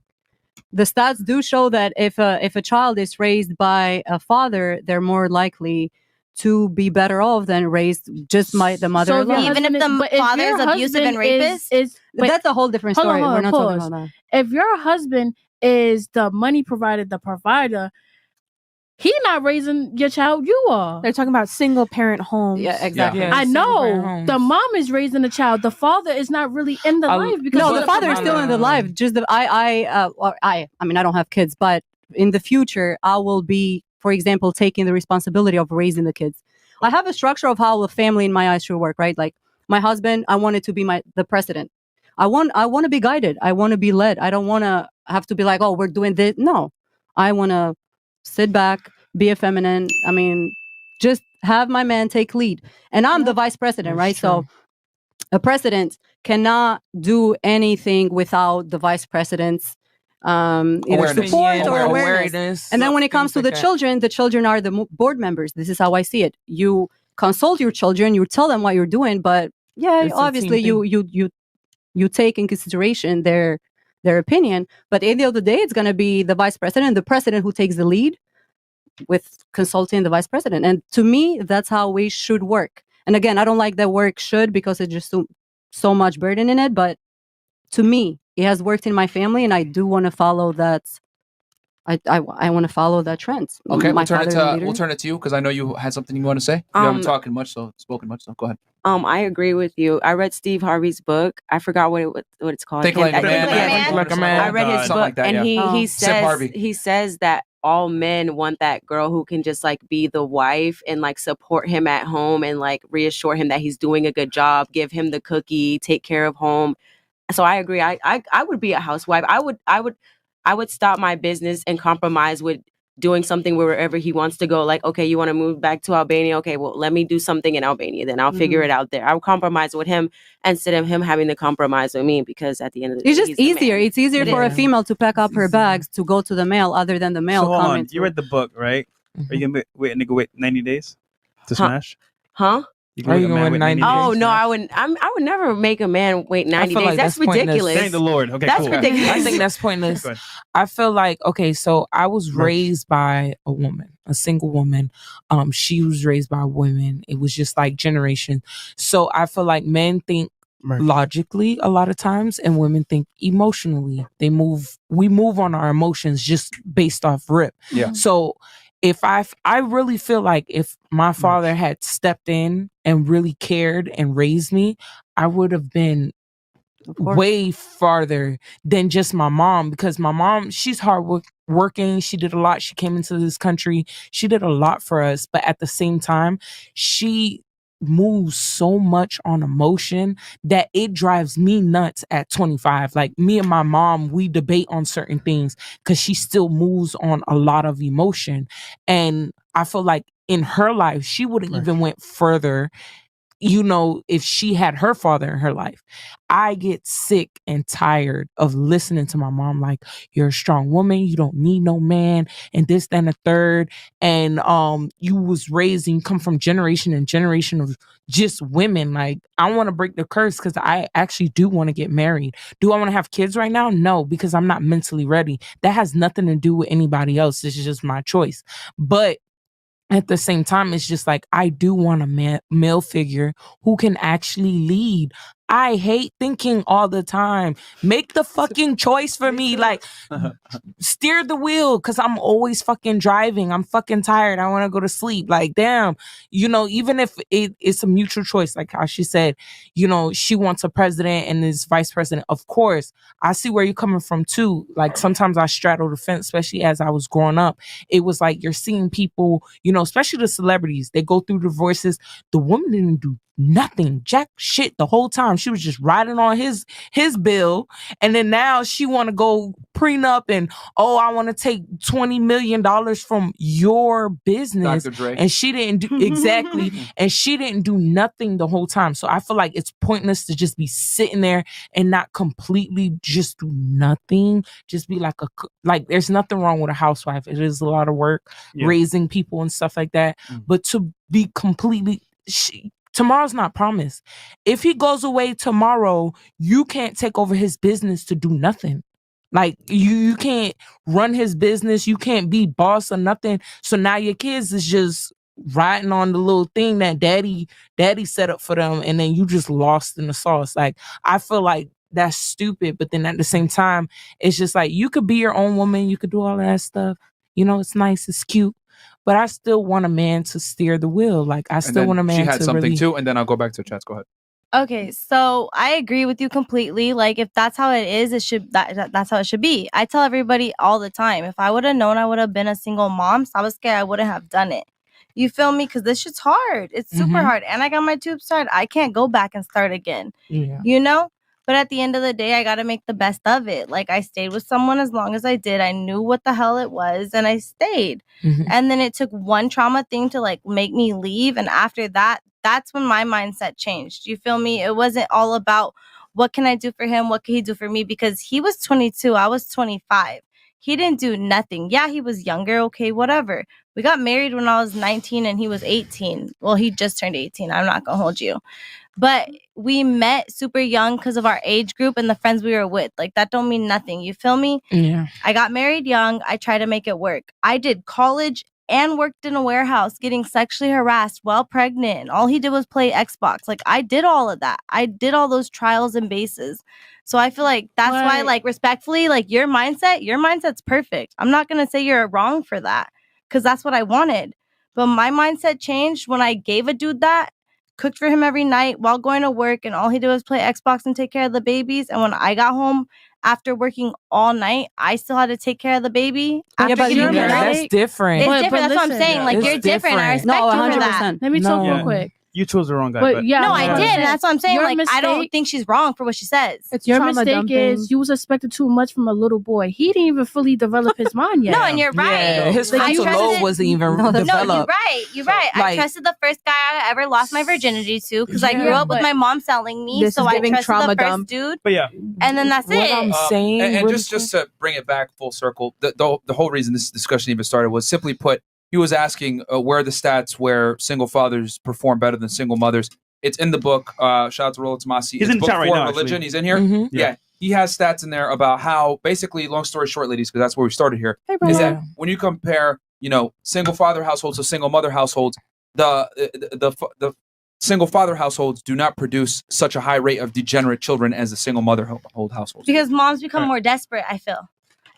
The stats do show that if a child is raised by a father, they're more likely to be better off than raised just by the mother alone. Even if the father is abusive and rapist? That's a whole different story. We're not talking about that. If your husband is the money provider, the provider, he not raising your child, you are. They're talking about single parent homes. Yeah, exactly. Yeah, I single-parent know. homes. The mom is raising the child. The father is not really in the life because No, the father is still in the life. Just I mean, I don't have kids, but in the future, I will be, for example, taking the responsibility of raising the kids. I have a structure of how a family in my eyes should work, right? Like my husband, I want it to be the president. I want to be guided. I want to be led. I don't want to have to be like, oh, we're doing this. No, I want to sit back, be a feminine. I mean, just have my man take lead. And I'm the vice president, right? true. So a president cannot do anything without the vice president's either support or awareness. awareness. And then when it comes to the children are the board members. This is how I see it. You consult your children, you tell them what you're doing, but yeah, obviously you take in consideration their opinion. But at the end of the day, it's going to be the vice president, the president who takes the lead with consulting the vice president. And to me, that's how we should work. And again, I don't like that word should because it's just so much burden in it. But to me, it has worked in my family, and I do want to follow that. I want to follow that trend. Okay, we'll turn it to you because I know you had something you want to say. You haven't spoken much, so go ahead. I agree with you. I read Steve Harvey's book. I forgot what it's called. Think Like a Man. Like a Man. I read his book, like that, and yeah. he says that all men want that girl who can just like be the wife and like support him at home and like reassure him that he's doing a good job, give him the cookie, take care of home. So I agree. I would be a housewife. I would stop my business and compromise with doing something wherever he wants to go. Like, okay, you want to move back to Albania? Okay, well, let me do something in Albania. Then I'll figure it out there. I'll compromise with him instead of him having to compromise with me, because at the end of the day, it's just easier. It's easier for a female to pack up her bags to go to the male other than the male. So hold on. You read the book, right? Are you gonna wait 90 days to smash? Huh? Are you going to 90 days? Oh no, I would never make a man wait 90 days. Like that's ridiculous. Thank the Lord. Okay, that's cool. ridiculous. I think that's pointless. I feel like, okay, so I was raised by a woman, a single woman. She was raised by women. It was just like generation. So I feel like men think logically a lot of times, and women think emotionally. We move on our emotions just based off rip. Yeah. So if I really feel like if my father had stepped in and really cared and raised me, I would have been way farther than just my mom, because my mom, she's working. She did a lot. She came into this country. She did a lot for us. But at the same time, she moves so much on emotion that it drives me nuts at 25. Like, me and my mom, we debate on certain things because she still moves on a lot of emotion. And I feel like in her life, she would have even went further, you know, if she had her father in her life. I get sick and tired of listening to my mom like, you're a strong woman, you don't need no man, and this, that, and the third. And you was raised and you come from generation and generation of just women. Like, I want to break the curse because I actually do want to get married. Do I want to have kids right now? No, because I'm not mentally ready. That has nothing to do with anybody else. This is just my choice. But at the same time, it's just like, I do want a male figure who can actually lead. I hate thinking all the time, make the fucking choice for me. Like, steer the wheel, because I'm always fucking driving. I'm fucking tired. I want to go to sleep. Like, damn, you know, even if it's a mutual choice, like how she said, you know, she wants a president and is vice president. Of course, I see where you're coming from too. Like, sometimes I straddle the fence, especially as I was growing up. It was like, you're seeing people, you know, especially the celebrities, they go through divorces. The woman didn't do nothing, jack shit the whole time. She was just riding on his bill, and then now she want to go prenup and, oh, I want to take $20 million from your business, Dr. Dre. and she didn't do exactly, and she didn't do nothing the whole time. So I feel like it's pointless to just be sitting there and not completely just do nothing. Just be like there's nothing wrong with a housewife. It is a lot of work, raising people and stuff like that. But to be completely, tomorrow's not promised. If he goes away tomorrow, you can't take over his business to do nothing. Like, you can't run his business. You can't be boss or nothing. So now your kids is just riding on the little thing that daddy set up for them, and then you just lost in the sauce. Like, I feel like that's stupid. But then at the same time, it's just like, you could be your own woman. You could do all that stuff. You know, it's nice. It's cute. But I still want a man to steer the wheel. Like, I still want a man to. She had something really... too, and then I'll go back to chats. Go ahead. Okay, so I agree with you completely. Like, if that's how it is, that's how it should be. I tell everybody all the time, if I would have known I would have been a single mom, so I was scared I wouldn't have done it. You feel me? Because this shit's hard. It's super hard. And I got my tubes tied. I can't go back and start again. Yeah. You know? But at the end of the day, I got to make the best of it. Like, I stayed with someone as long as I did. I knew what the hell it was, and I stayed. And then it took one trauma thing to, like, make me leave. And after that, that's when my mindset changed. You feel me? It wasn't all about what can I do for him? What can he do for me? Because he was 22, I was 25. He didn't do nothing. Yeah, he was younger. Okay, whatever. We got married when I was 19 and he was 18. Well, he just turned 18. I'm not going to hold you. But we met super young because of our age group and the friends we were with. Like, that don't mean nothing. You feel me? Yeah. I got married young. I tried to make it work. I did college and worked in a warehouse getting sexually harassed while pregnant. And all he did was play Xbox. Like, I did all of that. I did all those trials and bases. So I feel like that's why, like, respectfully, like, your mindset's perfect. I'm not going to say you're wrong for that because that's what I wanted. But my mindset changed when I gave a dude that, cooked for him every night while going to work, and all he did was play Xbox and take care of the babies. And when I got home after working all night, I still had to take care of the baby. Yeah, but that's different. It's different. That's what I'm saying. Like, you're different. I respect you for that. Let me talk real quick. You chose the wrong guy. But yeah, no, I did. And that's what I'm saying. Your Like, I don't mistake- think she's wrong for what she says. Your mistake is you was expecting too much from a little boy. He didn't even fully develop his mind yet. No, and you're right. Yeah, his frontal lobe wasn't even developed. No, you're right. You're right. I Like- trusted the first guy I ever lost my virginity to because I grew up with my mom selling me. This So is I giving trusted trauma the first dump. dude. But yeah, And then that's What it. I'm saying, and really just to bring it back full circle, the whole reason this discussion even started was, simply put, he was asking where are the stats where single fathers perform better than single mothers. It's in the book. Shout out to Rollo Tomasi. He's It's in the book chat right 4, now, Religion. actually. He's in here. Mhm. Yeah, he has stats in there about how, basically, long story short, ladies, because that's where we started here, is that when you compare, single father households to single mother households, the single father households do not produce such a high rate of degenerate children as the single mother households. Because moms become more desperate, I feel.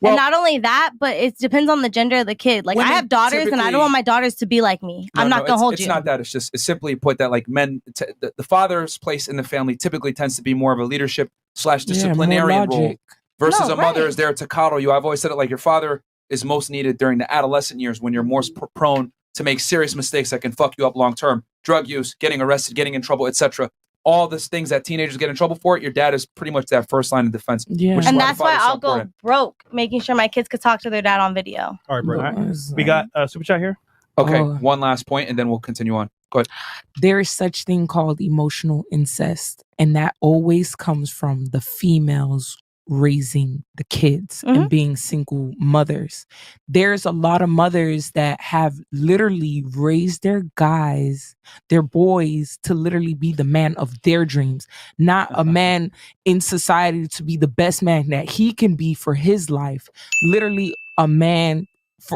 Well- and not only that, but it depends on the gender of the kid. Like, Women I have daughters and I typically- don't want my daughters to be like me. I'm not going to hold it's you. not that. It's simply put that, like, men, the father's place in the family typically tends to be more of a leadership / disciplinarian role versus No, a mother right. is there to coddle you. I've always said it, like, your father is most needed during the adolescent years when you're more prone to make serious mistakes that can fuck you up long term. Drug use, getting arrested, getting in trouble, etc. All these things that teenagers get in trouble for, your dad is pretty much that first line of defense. Yeah. which is And the that's why father's so I'll go important. broke, making sure my kids could talk to their dad on video. all right, bro. No, All right. it's We got a super chat here. Okay, Oh. one last point, and then we'll continue on. Go ahead. There is such thing called emotional incest, and that always comes from the females raising the kids and being single mothers. There's a lot of mothers that have literally raised their guys, their boys, to literally be the man of their dreams, not a man in society to be the best man that he can be for his life, literally a man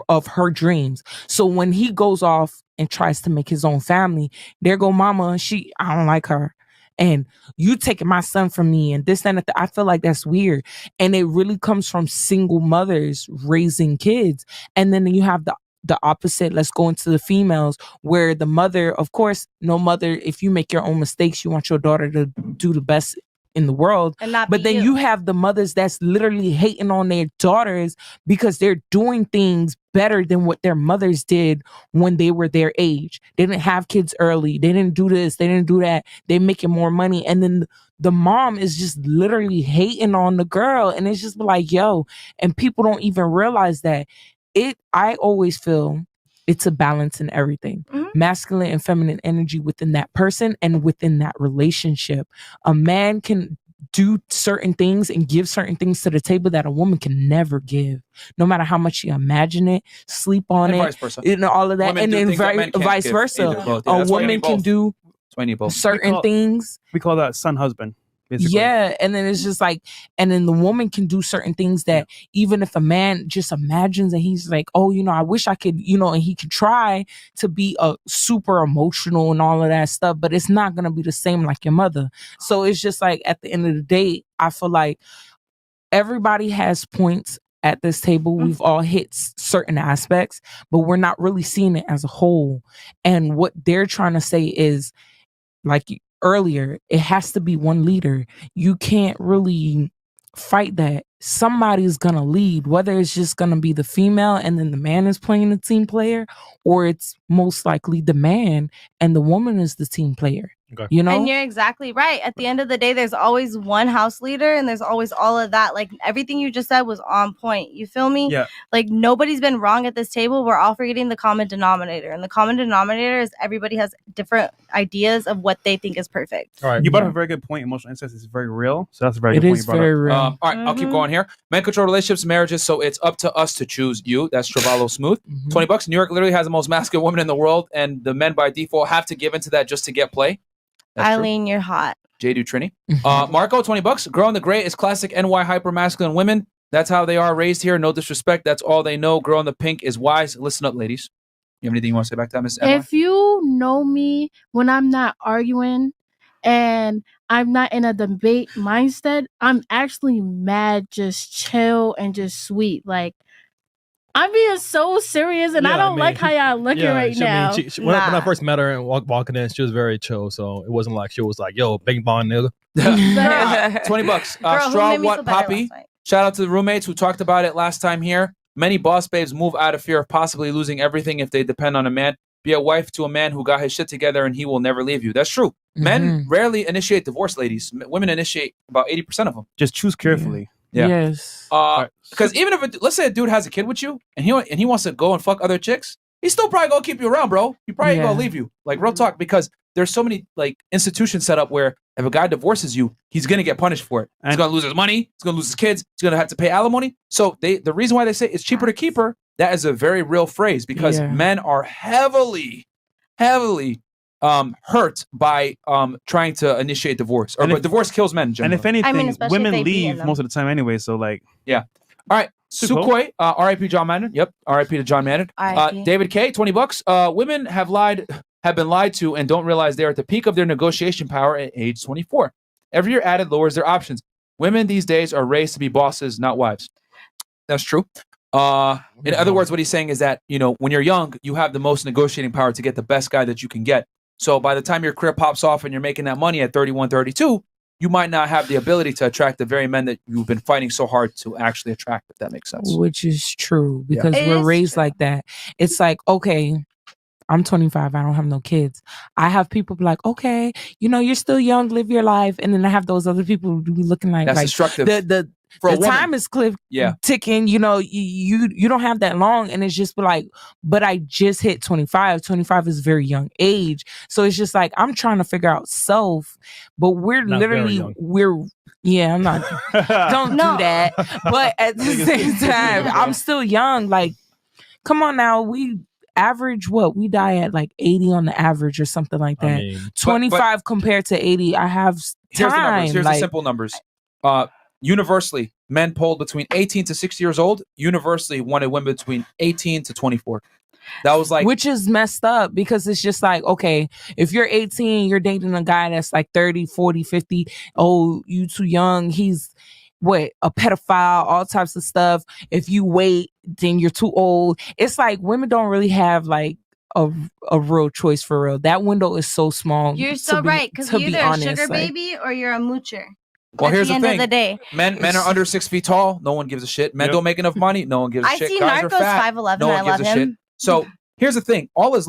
of her dreams. So when he goes off and tries to make his own family, there go mama, I don't like her. And you taking my son from me and this, and that. I feel like that's weird. And it really comes from single mothers raising kids. And then you have the opposite. Let's go into the females where the mother, of course, no mother, if you make your own mistakes, you want your daughter to do the best in the world. And not But be then you. you have the mothers that's literally hating on their daughters because they're doing things better than what their mothers did when they were their age. They didn't have kids early. They didn't do this. They didn't do that. They're making more money. And then the mom is just literally hating on the girl. And it's just like, yo, and people don't even realize that. I always feel it's a balance in everything. Masculine and feminine energy within that person and within that relationship. A man can do certain things and give certain things to the table that a woman can never give, no matter how much you imagine it, sleep on And it, vice versa. all of that. Women And do then things that men can't vice give versa. either, both. Yeah, A that's why you woman need can both. do That's why you need both. certain things. We call that son husband. Basically. Yeah, and then it's just like, and then the woman can do certain things that even if a man just imagines and he's like, oh, I wish I could, and he could try to be a super emotional and all of that stuff, but it's not gonna be the same like your mother. So it's just like at the end of the day, I feel like everybody has points at this table. We've all hit certain aspects, but we're not really seeing it as a whole. And what they're trying to say is, like earlier, it has to be one leader. You can't really fight that. Somebody's gonna lead, whether it's just gonna be the female and then the man is playing the team player, or it's most likely the man and the woman is the team player. Okay. You know? And you're exactly right. At the end of the day, there's always one house leader and there's always all of that. Like everything you just said was on point. You feel me? Yeah. Like nobody's been wrong at this table. We're all forgetting the common denominator. And the common denominator is everybody has different ideas of what they think is perfect. All right. You brought up a very good point. Emotional incest is very real. So that's a very It good point is you brought very up. real. All right, I'll keep going here. Men control relationships, marriages, so it's up to us to choose you. That's Travalo Smooth. $20. New York literally has the most masculine women in the world, and the men by default have to give into that just to get play. That's true. Eileen, you're hot. J.D. Trini. Marco, $20. Girl in the gray is classic NY hyper masculine women. That's how they are raised here. No disrespect. That's all they know. Girl in the pink is wise. Listen up, ladies. You have anything you want to say back to that, Miss NY? If you know me when I'm not arguing and I'm not in a debate mindset, I'm actually mad, just chill and just sweet. Like, I'm being so serious, and I don't like how y'all looking right now. When I first met her and walking in, she was very chill. So it wasn't like she was like, "Yo, bing bong, nigga." $20. Girl, who Straw made me What feel better Poppy. last night? Shout out to the roommates who talked about it last time here. Many boss babes move out of fear of possibly losing everything if they depend on a man. Be a wife to a man who got his shit together and he will never leave you. That's true. Men rarely initiate divorce, ladies. Women initiate about 80% of them. Just choose carefully. Yeah. Yes. Because even if let's say a dude has a kid with you and he wants to go and fuck other chicks, he's still probably gonna keep you around, bro. He probably ain't gonna leave you. Like real talk, because there's so many like institutions set up where if a guy divorces you, he's gonna get punished for it. He's gonna lose his money. He's gonna lose his kids. He's gonna have to pay alimony. So the reason why they say it's cheaper to keep her, that is a very real phrase because men are heavily hurt by trying to initiate divorce, or but divorce kills men. And if anything, especially if women they beat leave them. most of the time anyway. So like, yeah. All right, Sukhoi, R.I.P. John Madden. Yep, R.I.P. to John Madden. R.I.P.. David K. $20. Women have been lied to and don't realize they're at the peak of their negotiation power at age 24. Every year added lowers their options. Women these days are raised to be bosses, not wives. That's true. In other words, what he's saying is that, you know, when you're young, you have the most negotiating power to get the best guy that you can get. So by the time your career pops off and you're making that money at 31, 32, you might not have the ability to attract the very men that you've been fighting so hard to actually attract, if that makes sense. Which is true because we're raised like that. It's like, okay, I'm 25. I don't have no kids. I have people be like, okay, you know, you're still young, live your life. And then I have those other people who be looking like, That's destructive. The time is ticking, you know, you don't have that long. And it's just like, but I just hit 25. 25 is a very young age. So it's just like, I'm trying to figure out self, but we're Not literally, I'm not, don't do that. But at the same time, I'm still young. Like, come on now, we average we die at like 80 on the average or something like that. 25 compared to 80, I have time. Here's the simple numbers. Universally, men polled between 18 to 60 years old universally wanted women between 18 to 24. That was like, which is messed up because it's just like, okay, if you're 18, you're dating a guy that's like 30, 40, 50. Oh, you too young. He's a pedophile, all types of stuff. If you wait, then you're too old. It's like women don't really have like a real choice for real. That window is so small. You're so right, because you're either a sugar baby or you're a moocher. well, at here's the end thing. of the day. Men are under 6 feet tall. No one gives a shit. Men don't make enough money. No one gives a I shit. see Guys Narcos are fat. 5'11", No one I gives love a shit. him. So here's the thing. All is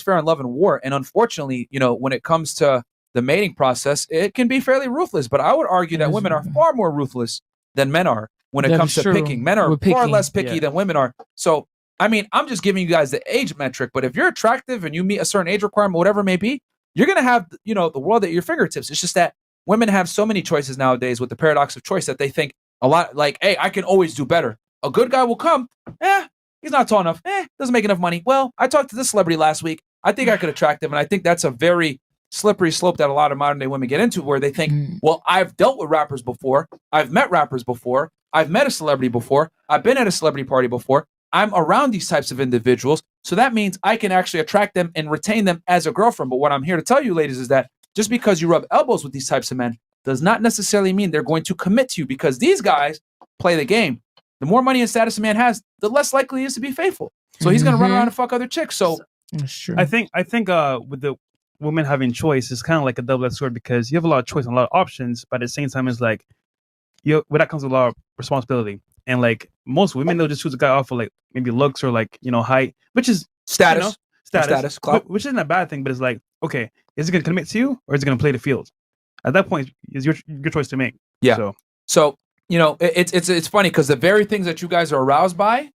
fair in love and war. And unfortunately, you know, when it comes to the mating process, it can be fairly ruthless. But I would argue that women are far more ruthless than men are when it comes to picking. Men are far less picky than women are. So, I mean, I'm just giving you guys the age metric. But if you're attractive and you meet a certain age requirement, whatever it may be, you're going to have, you know, the world at your fingertips. It's just that women have so many choices nowadays with the paradox of choice that they think a lot like, hey, I can always do better. A good guy will come. He's not tall enough. Doesn't make enough money. Well, I talked to this celebrity last week. I think I could attract him. And I think that's a very slippery slope that a lot of modern day women get into where they think, well, I've dealt with rappers before. I've met rappers before. I've met a celebrity before. I've been at a celebrity party before. I'm around these types of individuals. So that means I can actually attract them and retain them as a girlfriend. But what I'm here to tell you, ladies, is that just because you rub elbows with these types of men does not necessarily mean they're going to commit to you, because these guys play the game. The more money and status a man has, the less likely he is to be faithful. So he's going to run around and fuck other chicks. So that's true. I think with the women having choice, it's kind of like a double-edged sword because you have a lot of choice and a lot of options, but at the same time, it's like with that comes with a lot of responsibility. And like most women, they'll just choose a guy off of like maybe looks or like, you know, height, which is status, which isn't a bad thing. But it's like, okay, is it going to commit to you or is it going to play the field? At that point, it's your choice to make. Yeah. So you know, it's funny because the very things that you guys are aroused by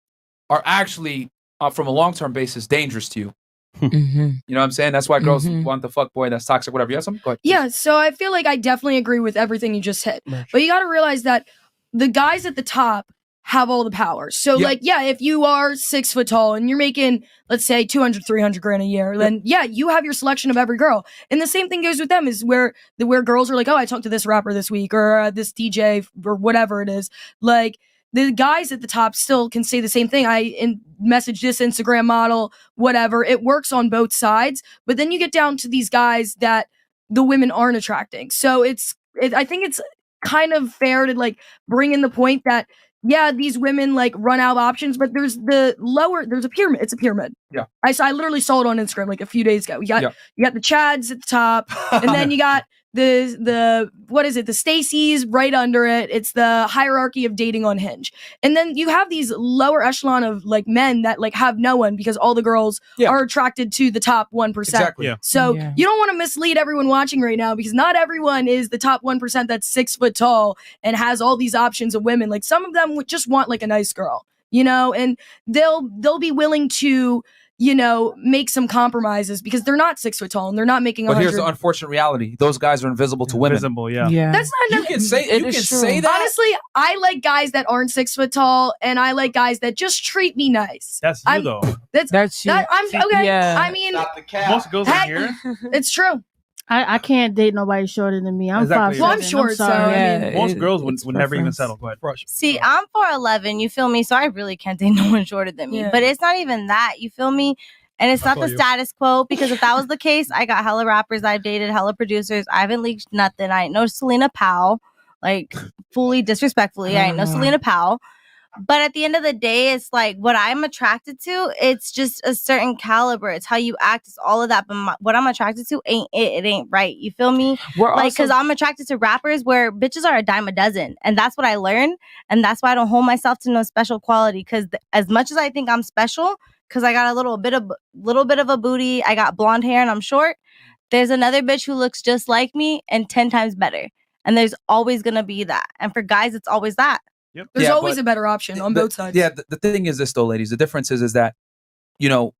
are actually, from a long-term basis, dangerous to you. Mm-hmm. You know what I'm saying? That's why girls want the fuck boy that's toxic, whatever. You have something? Go ahead. Yeah, so I feel like I definitely agree with everything you just hit. But you got to realize that the guys at the top have all the power. So like, yeah, if you are 6 foot tall and you're making, let's say 200, 300 grand a year, then yeah, you have your selection of every girl. And the same thing goes with them is where girls are like, oh, I talked to this rapper this week or this DJ or whatever it is. Like the guys at the top still can say the same thing. I message this Instagram model, whatever. It works on both sides. But then you get down to these guys that the women aren't attracting. So I think it's kind of fair to like bring in the point that yeah, these women like run out of options, but there's a pyramid. It's a pyramid. Yeah. I literally saw it on Instagram like a few days ago. You got the Chads at the top, and then you got the what is it? The Stacy's right under it. It's the hierarchy of dating on Hinge. And then you have these lower echelon of like men that like have no one because all the girls are attracted to the top 1%. Exactly. Yeah. So you don't want to mislead everyone watching right now because not everyone is the top 1% that's 6 foot tall and has all these options of women. Like some of them would just want like a nice girl, you know, and they'll be willing to, you know, make some compromises because they're not 6 foot tall and they're not making. But here's the unfortunate reality: those guys are invisible to women. Invisible, yeah. That's not. You can say that. Honestly, I like guys that aren't 6 foot tall, and I like guys that just treat me nice. That's you though. That's you. I'm okay. Yeah. I mean, most girls in here. It's true. I can't date nobody shorter than me. I'm Exactly. 5'7". Well, I'm short, so I mean, most girls would never even settle. Go ahead. See, I'm 4'11", you feel me? So I really can't date no one shorter than me. Yeah. But it's not even that, you feel me? And it's not the status quo, because if that was the case, I got hella rappers I've dated, hella producers. I haven't leaked nothing. I ain't no Selena Powell, like fully disrespectfully. I ain't no Selena Powell. But at the end of the day, it's like what I'm attracted to, it's just a certain caliber. It's how you act. It's all of that. But what I'm attracted to ain't it. It ain't right. You feel me? Because I'm attracted to rappers where bitches are a dime a dozen. And that's what I learned. And that's why I don't hold myself to no special quality. Because as much as I think I'm special, because I got a little bit of a booty, I got blonde hair and I'm short, there's another bitch who looks just like me and 10 times better. And there's always going to be that. And for guys, it's always that. Yep. There's always a better option on both sides. Yeah, the thing is this though, ladies. The difference is that, you know,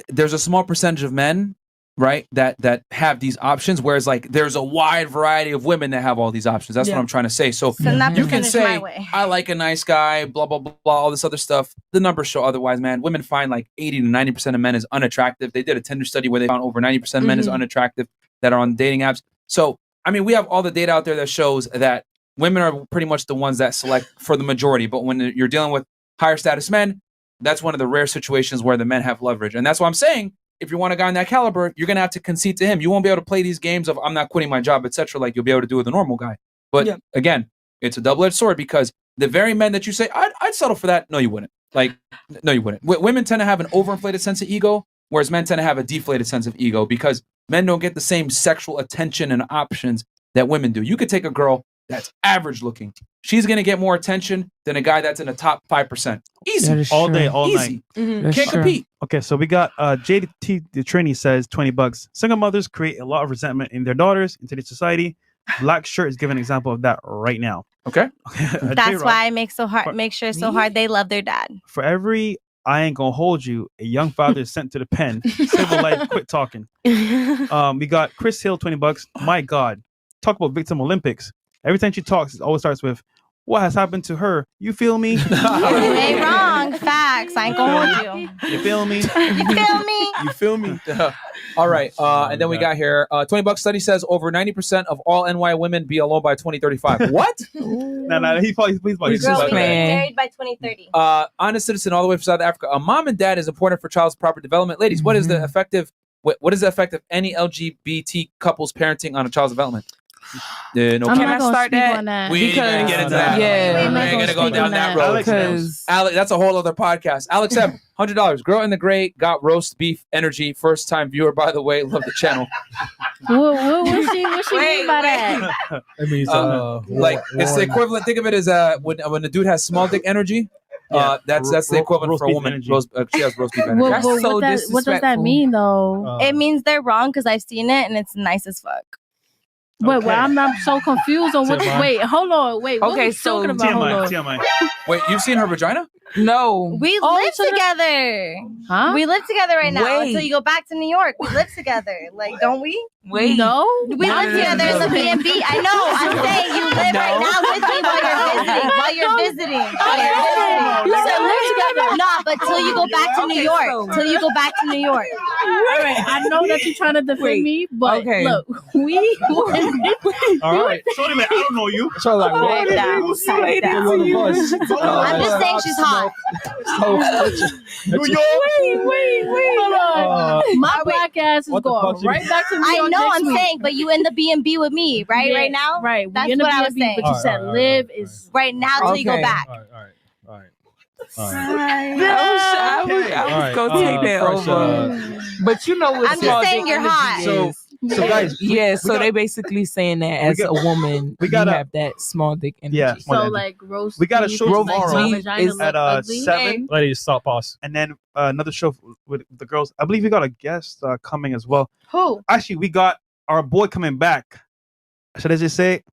there's a small percentage of men, right, that have these options, whereas like there's a wide variety of women that have all these options. That's what I'm trying to say. So you can say, I like a nice guy, blah, blah, blah, blah, all this other stuff. The numbers show otherwise, man. Women find like 80 to 90% of men is unattractive. They did a Tinder study where they found over 90% of men is unattractive that are on dating apps. So, I mean, we have all the data out there that shows that women are pretty much the ones that select for the majority. But when you're dealing with higher status men, that's one of the rare situations where the men have leverage. And that's why I'm saying, if you want a guy in that caliber, you're going to have to concede to him. You won't be able to play these games of I'm not quitting my job, etc. like you'll be able to do with a normal guy. But again, it's a double-edged sword because the very men that you say, I'd settle for that. No, you wouldn't. Like, no, you wouldn't. Women tend to have an overinflated sense of ego, whereas men tend to have a deflated sense of ego because men don't get the same sexual attention and options that women do. You could take a girl that's average looking. She's going to get more attention than a guy that's in the top 5%. Easy. All day, all Easy. night. Can't compete. Okay, so we got JT the Trini says $20. Single mothers create a lot of resentment in their daughters in today's society. Black Shirt is giving an example of that right now. Okay. That's why I make sure it's so hard they love their dad. For every I ain't gonna hold you, a young father is sent to the pen. Civil life, quit talking. We got Chris Hill, $20. My God. Talk about victim Olympics. Every time she talks, it always starts with, what has happened to her? You feel me? You ain't wrong. Facts. I ain't gonna hold you. You feel me? You feel me? You feel me? All right. And then we got here, $20 study says over 90% of all NY women be alone by 2035. What? No, he's probably married by 2030. Honest citizen all the way from South Africa. A mom and dad is important for child's proper development. Ladies, what is the effect of any LGBT couples parenting on a child's development? No. Can I start that? We ain't gonna get into that. Yeah, we ain't gonna go down that road. Alex, that's a whole other podcast. Alex M, $100. Girl in the Gray got roast beef energy. First time viewer, by the way. Love the channel. What she mean by that? It means like it's the equivalent. Think of it as when the dude has small dick energy. That's the equivalent for a woman. She has roast beef energy. What does that mean though? It means they're wrong because I've seen it and it's nice as fuck. Wait, well, I'm so confused on what. Wait, hold on. Wait, what we talking about? TMI. Wait, you've seen her vagina? No. We live together. Huh? We live together right now until you go back to New York. We live together. Like, don't we? Wait. No. We live together in the B&B. I know. I'm saying you live right now with me while you're visiting. You said live together. No, but till you go back to New York. Till you go back to New York. All right. I know that you're trying to defend me, but look, we. All right. Sorry, man. I don't know you. So like, I'm just saying she's hot. New York. Wait. Hold on. My podcast is going right back to New I York know. next I'm week. saying, but you in the B&B with me, right? Yeah, right now, right? That's We in the what I was B&B, saying. But you said live is right now till you go back. All right. I was gonna take that over. But you know what? I'm just saying you're hot. So guys, so they basically saying that as a woman, we have that small dick energy. Yeah. So like roast. We got a show tomorrow is at 7. Ladies, stop, pause. And then another show with the girls. I believe we got a guest coming as well. Who? Actually, we got our boy coming back. Should I just say